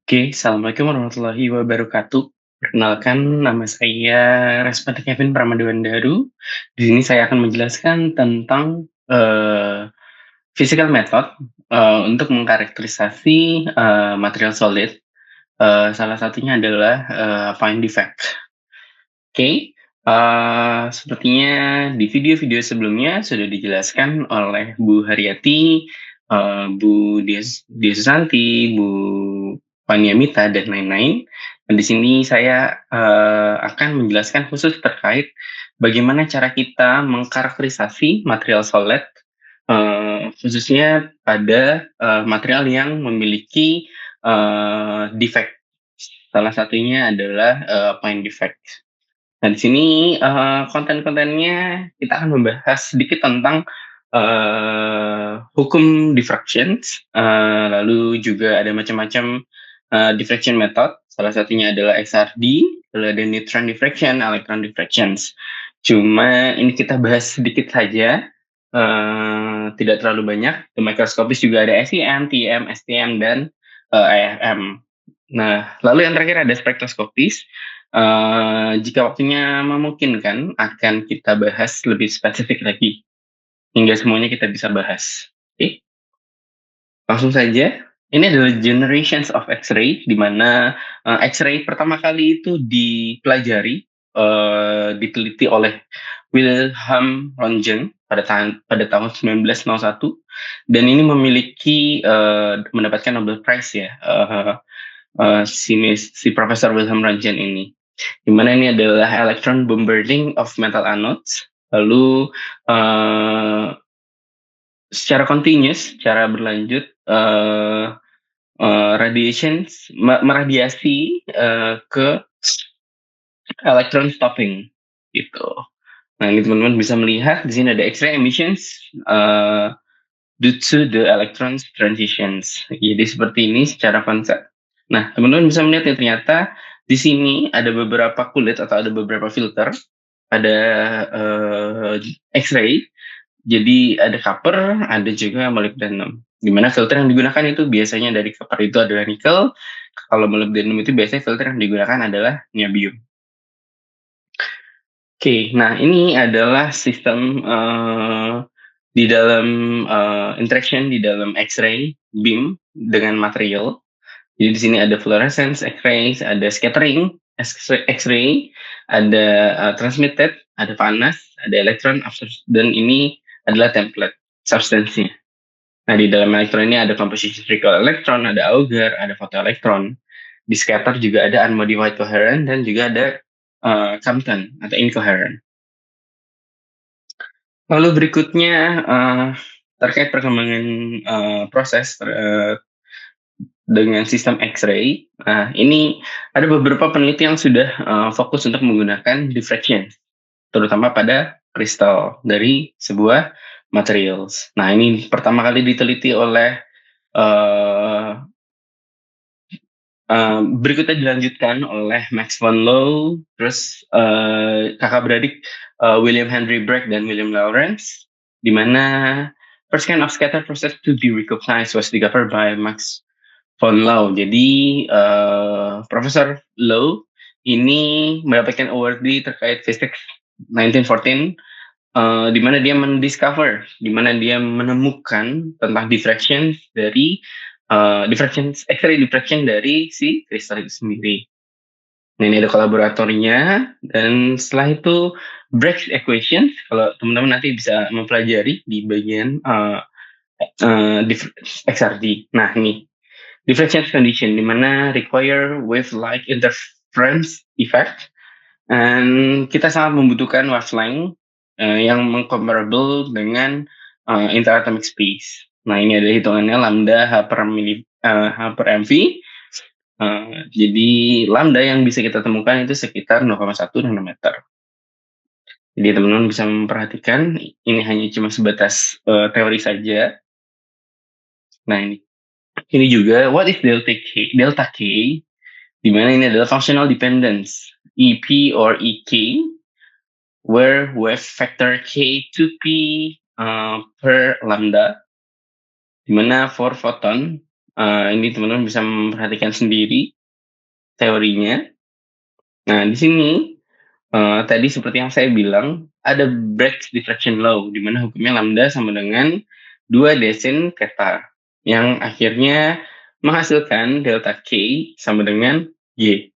Oke, Assalamualaikum warahmatullahi wabarakatuh. Perkenalkan, nama saya Respati Kevin Pramadiwandaru. Di sini saya akan menjelaskan tentang physical method untuk mengkarakterisasi material solid. Salah satunya adalah find defect. Oke, sepertinya di video-video sebelumnya sudah dijelaskan oleh Bu Haryati, Bu Dia Susanti, Bu Fania Mita, dan lain-lain. Dan di sini saya akan menjelaskan khusus terkait bagaimana cara kita mengkarakterisasi material solid, khususnya pada material yang memiliki defect. Salah satunya adalah point defect. Nah, di sini konten-kontennya kita akan membahas sedikit tentang hukum diffractions, lalu juga ada macam-macam diffraction method. Salah satunya adalah XRD, lalu ada neutron diffraction, electron diffractions. Cuma ini kita bahas sedikit saja, tidak terlalu banyak. Di mikroskopis juga ada SEM, TEM, STM, dan AFM. Nah, lalu yang terakhir ada spektroskopis. Jika waktunya memungkinkan, akan kita bahas lebih spesifik lagi, hingga semuanya kita bisa bahas. Oke, langsung saja. Ini adalah generations of X-ray, di mana X-ray pertama kali itu dipelajari, diteliti oleh Wilhelm Röntgen pada tahun 1901, dan ini memiliki mendapatkan Nobel Prize ya, si Profesor Wilhelm Röntgen ini. Di mana ini adalah electron bombarding of metal anodes, lalu secara continuous, secara berlanjut, meradiasi ke electron stopping gitu. Nah, ini teman-teman bisa melihat di sini ada X-ray emissions due to the electron transitions. Jadi seperti ini secara konsep. Nah, teman-teman bisa melihat ya, ternyata di sini ada beberapa kulit atau ada beberapa filter pada X-ray. Jadi ada copper, ada juga molybdenum. Di mana filter yang digunakan itu biasanya dari copper itu adalah nikel. Kalau molybdenum itu biasanya filter yang digunakan adalah niobium. Oke, nah ini adalah sistem di dalam interaction di dalam X-ray beam dengan material. Jadi di sini ada fluorescence X-rays, ada scattering X-ray, ada transmitted, ada panas, ada elektron, dan ini adalah template substance-nya. Nah, di dalam elektron ini ada composition circle elektron, ada Auger, ada photoelektron. Di scatter juga ada unmodified coherent, dan juga ada Compton atau incoherent. Lalu berikutnya terkait perkembangan proses dengan sistem X-ray. Nah, ini ada beberapa peneliti yang sudah fokus untuk menggunakan diffraction, terutama pada kristal dari sebuah materials. Nah, ini pertama kali diteliti oleh berikutnya dilanjutkan oleh Max von Lowe, terus kakak beradik William Henry Bragg dan William Lawrence, di mana first kind of scatter process to be recognized was discovered by Max von Lowe. Jadi Profesor Lowe ini mendapatkan award terkait physics 1914, di mana dia di mana dia menemukan tentang diffraction dari X-ray diffraction dari si kristal itu sendiri. Nah, ini ada kolaboratornya, dan setelah itu Bragg's equation, kalau teman-teman nanti bisa mempelajari di bagian XRD. Nah, ini diffraction condition, di mana require wave-like interference effect, dan kita sangat membutuhkan wavelength yang mengcomparable dengan interatomic space. Nah, ini ada hitungannya lambda H per mv. Jadi lambda yang bisa kita temukan itu sekitar 0,1 nanometer. Jadi teman-teman bisa memperhatikan ini hanya cuma sebatas teori saja. Nah, ini juga what is delta K, di mana ini adalah functional dependence EP or EK, where wave factor K2P per lambda, di mana for photon Ini teman-teman bisa memperhatikan sendiri teorinya. Nah, di sini tadi seperti yang saya bilang, ada Braggs diffraction law, di mana hukumnya lambda sama dengan 2 desin theta, yang akhirnya menghasilkan delta K sama dengan Y.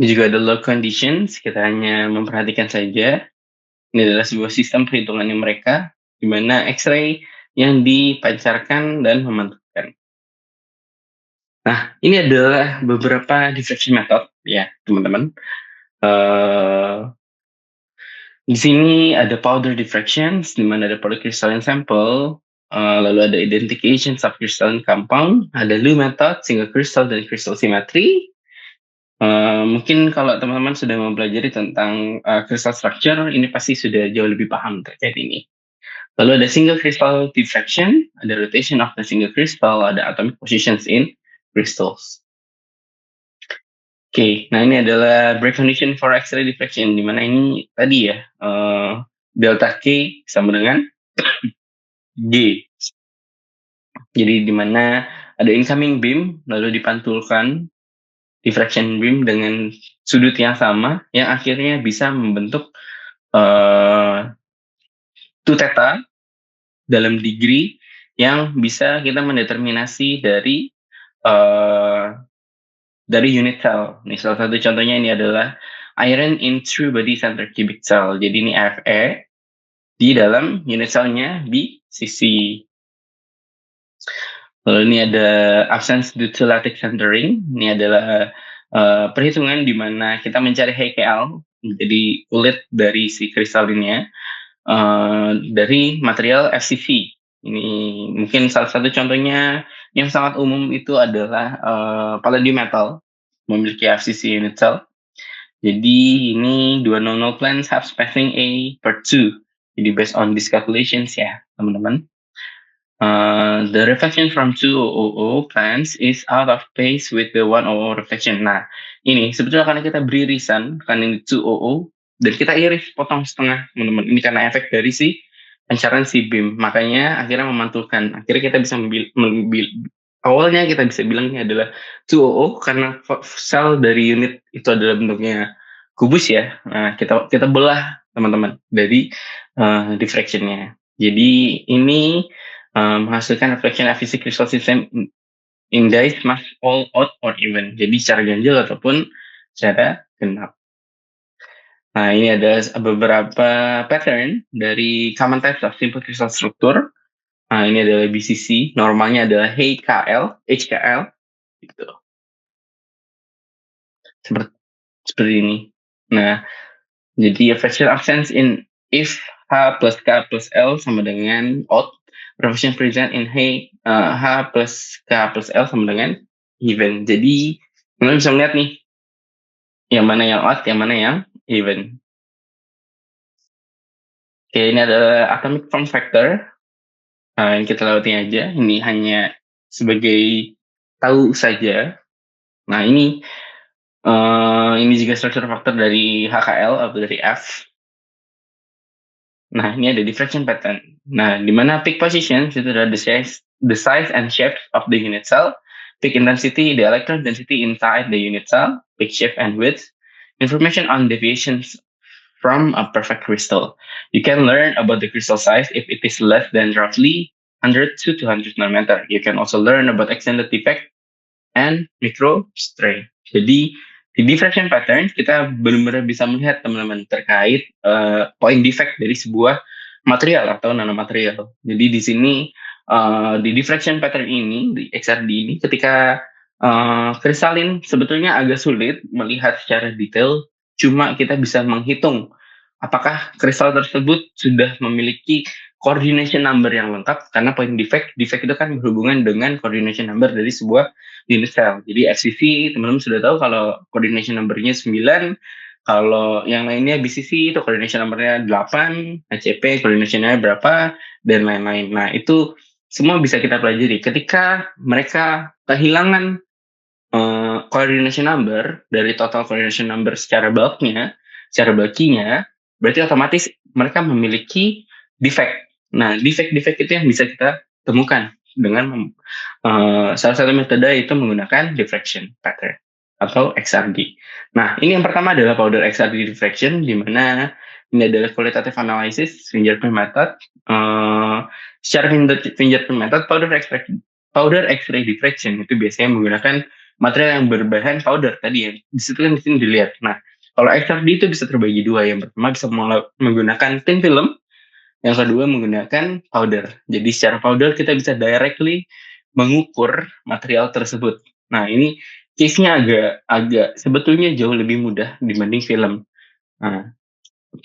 Ini juga ada law conditions, kita hanya memperhatikan saja. Ini adalah sebuah sistem perhitungannya mereka, di mana X-ray yang dipancarkan dan memantulkan. Nah, ini adalah beberapa diffraction method, ya teman-teman. Di sini ada powder diffractions, di mana ada powder crystalline sample, lalu ada identification of crystalline compound, ada Liu method, single crystal dan crystal symmetry. Mungkin kalau teman-teman sudah mempelajari tentang crystal structure, ini pasti sudah jauh lebih paham terkait ini. Lalu ada single crystal diffraction, ada rotation of the single crystal, ada atomic positions in crystals. Oke, nah ini adalah break condition for X-ray diffraction, di mana ini tadi ya, delta K sama dengan G. Jadi di mana ada incoming beam, lalu dipantulkan diffraction beam dengan sudut yang sama, yang akhirnya bisa membentuk 2 theta dalam degree yang bisa kita mendeterminasi dari unit cell. Nih salah satu contohnya ini adalah iron in true body center cubic cell. Jadi ini Fe di dalam unit cellnya BCC. Lalu ini ada absence due to lattice centering. Ini adalah perhitungan di mana kita mencari HKL, jadi kulit dari si kristalinnya, dari material FCC. Ini mungkin salah satu contohnya yang sangat umum itu adalah palladium metal, memiliki FCC unit cell. Jadi ini 200 plants have spacing A per 2. Jadi based on these calculations ya teman-teman. The reflection from 200 plants is out of phase with the 100 reflection. Nah, ini sebetulnya karena kita beri irisan, kan ini 200, dan kita iris potong setengah, teman-teman. Ini karena efek dari si pancaran si beam. Makanya akhirnya memantulkan. Akhirnya kita bisa awalnya kita bisa bilang ini adalah 200 karena sel dari unit itu adalah bentuknya kubus ya. Nah, kita belah teman-teman dari diffractionnya. Jadi ini menghasilkan reflection efficiency crystal system in dice must all odd or even. Jadi secara ganjil ataupun secara genap. Nah, ini ada beberapa pattern dari common types of simple crystal structure. Nah, ini adalah BCC, normalnya adalah HKL, gitu. Seperti ini. Nah, jadi reflection absence in if H plus K plus L sama dengan odd, reflection present in H plus K plus L sama dengan even. Jadi kalian bisa melihat nih yang mana yang odd, yang mana yang even. Oke, ini adalah atomic form factor. Yang kita lewati aja. Ini hanya sebagai tahu saja. Nah, ini juga structure factor dari HKL atau dari F. Nah, ini ada diffraction pattern. Nah, di mana peak position itu adalah the size and shape of the unit cell, peak intensity, the electron density inside the unit cell, peak shape and width, information on deviations from a perfect crystal. You can learn about the crystal size if it is less than roughly 100 to 200 nanometer. You can also learn about extended defect and microstrain. Jadi di diffraction pattern kita benar-benar bisa melihat teman-teman terkait point defect dari sebuah material atau nanomaterial. Jadi di sini di diffraction pattern ini di XRD ini ketika kristalin sebetulnya agak sulit melihat secara detail, cuma kita bisa menghitung apakah kristal tersebut sudah memiliki coordination number yang lengkap, karena point defect itu kan berhubungan dengan coordination number dari sebuah unit cell. Jadi FCC teman-teman sudah tahu kalau coordination number-nya 9, kalau yang lainnya BCC itu coordination number-nya 8, HCP coordination-nya berapa, dan lain-lain. Nah, itu semua bisa kita pelajari. Ketika mereka kehilangan coordination number dari total coordination number secara bulky-nya, berarti otomatis mereka memiliki defect. Nah, defect itu yang bisa kita temukan dengan salah satu metode itu menggunakan diffraction pattern atau XRD. Nah, ini yang pertama adalah powder XRD diffraction, di mana ini adalah qualitative analysis fingerprint method. Secara fingerprint method, powder X-ray diffraction itu biasanya menggunakan material yang berbahan powder tadi ya. Di situ kan di sini dilihat. Nah, kalau XRD itu bisa terbagi dua. Yang pertama bisa menggunakan thin film, yang kedua menggunakan powder. Jadi secara powder kita bisa directly mengukur material tersebut. Nah, ini case-nya agak sebetulnya jauh lebih mudah dibanding film. Nah,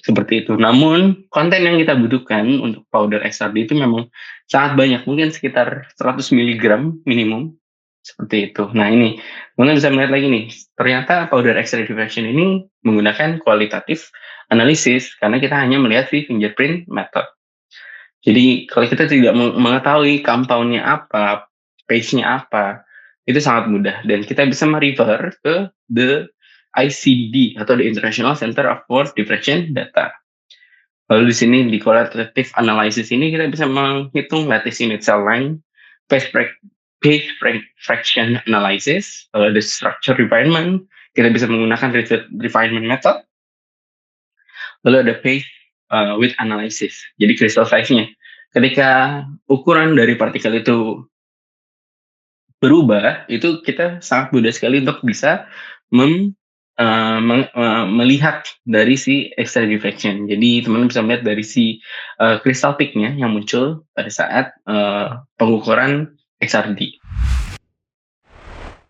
seperti itu. Namun, konten yang kita butuhkan untuk powder XRD itu memang sangat banyak, mungkin sekitar 100 mg minimum. Seperti itu. Nah, ini teman bisa melihat lagi nih, ternyata powder X-ray diffraction ini menggunakan kualitatif analisis karena kita hanya melihat si fingerprint method. Jadi kalau kita tidak mengetahui compound-nya apa, page-nya apa, itu sangat mudah dan kita bisa merefer ke the ICD atau the International Center of Force Diffraction Data. Lalu di sini di qualitative analysis ini kita bisa menghitung lattice image cell line, phase fraction analysis, lalu ada structure refinement, kita bisa menggunakan refinement method. Lalu ada phase width analysis, jadi crystal size-nya. Ketika ukuran dari partikel itu berubah, itu kita sangat mudah sekali untuk bisa melihat dari si X-ray diffraction. Jadi teman-teman bisa melihat dari si crystal peak-nya yang muncul pada saat pengukuran XRD.